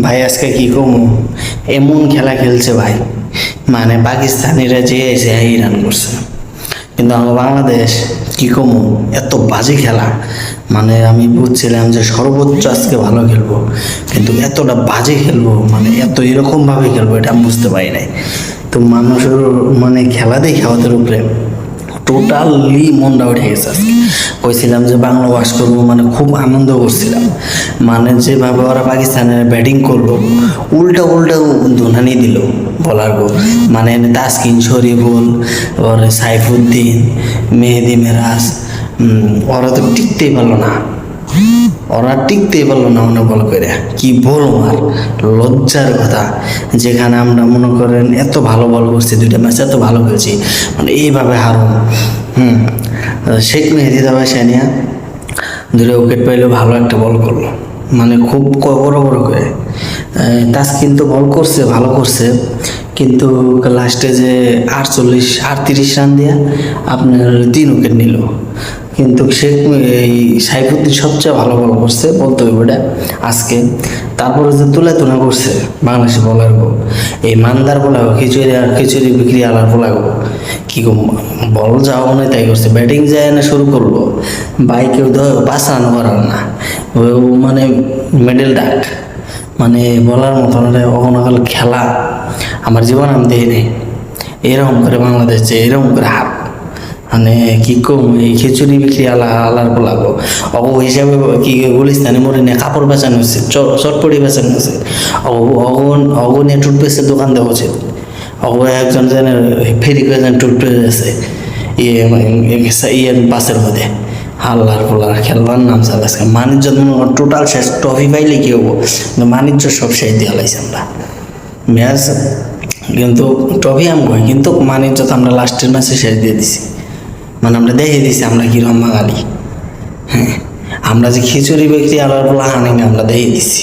ভাই আজকে কি কমু, এমন খেলা খেলছে ভাই, মানে পাকিস্তানিরা যে এসে রান করছে, কিন্তু আমার বাংলাদেশ কি কমু, এত বাজে খেলা। মানে আমি বুঝছিলাম যে সর্বোচ্চ আজকে ভালো খেলবো, কিন্তু এতটা বাজে খেলবো, মানে এত এরকম ভাবে খেলবো এটা আমি বুঝতে পারি নাই। তো মানুষের মানে খেলা দেখে আমাদের উপরে টোটালি মনটা উঠে গেছে আজকে। কইছিলাম যে বাংলা ওয়াশ করবো, মানে খুব আনন্দ করছিলাম। মানে যেভাবে ওরা পাকিস্তানের ব্যাটিং করলো, উল্টা উল্টা ধুনানি দিল বলার গো। মানে তাসকিন শরীফুল, ওর সাইফুদ্দিন, মেহেদি মেরাজ, ওরা তো টিকতেই পারলো না। মনে বল করে কি বলবো আর, লজ্জার কথা। যেখানে আমরা মনে করেন এত ভালো বল করছি, দুইটা ম্যাচ এত ভালো খেলছি, মানে এইভাবে হারো। শেখ মেহেদি দাবাই সানিয়া দূরে উইকেট পাইলো, ভালো একটা বল করলো, মানে খুব বড় বড় করে। তাসকিন তো বল করছে, ভালো করছে, কিন্তু লাস্টে যে 38 রান দিয়া আপনার 3 উইকেট নিল। কিন্তু এই সাইফুদ্দিন সবচেয়ে ভালো বল করছে বলতে হবে এটা আজকে। তারপরে যে তুলা করছে বাংলাদেশি বলার গো, এই মান্দার বলা খিচুড়ি বিক্রি আলার বলা গো, কি গো, বল যাওয়া মনে তাই করছে, ব্যাটিং যায় না শুরু করলো, বাইকেও পাঁচ রান করার না, মানে মেডেল ডাক, মানে বলার মতন অগণকাল খেলা আমার জীবন আমি দেখি নেই। এরকম করে বাংলাদেশ যে এরকম করে হার, মানে কি কম, এই খিচুড়ি বিক্রি আলার বলাগো অগ হিসাবে কি গুলিস্তানি মরে নিয়ে কাপড় বেচানো হচ্ছে, চটপটি বেচানো হচ্ছে, অগনে টুথপেস্টের দোকান দেওয়া উচিত। একজন যেন ফেরি করে যেন টুথপেস্ট আছে বাসের মধ্যে, আল্লাহর পোলার খেলবার নাম চাল আজকে মানিজ্য টোটাল শেষ। ট্রফি পাইলে কি হবো, মানিজ্য সব শেষ দিয়ে লাইছি আমরা ম্যাচ, কিন্তু ট্রফি আমি কই, কিন্তু মানিজ্য তো আমরা লাস্টের ম্যাচে শেষ দিয়ে দিছি। মানে আমরা দেখে দিছি আমরা কিরম বাঙালি। হ্যাঁ, আমরা যে খিচুড়ি ব্যক্তি আল্লাহর পোলা হানি আমরা দেখে দিছি।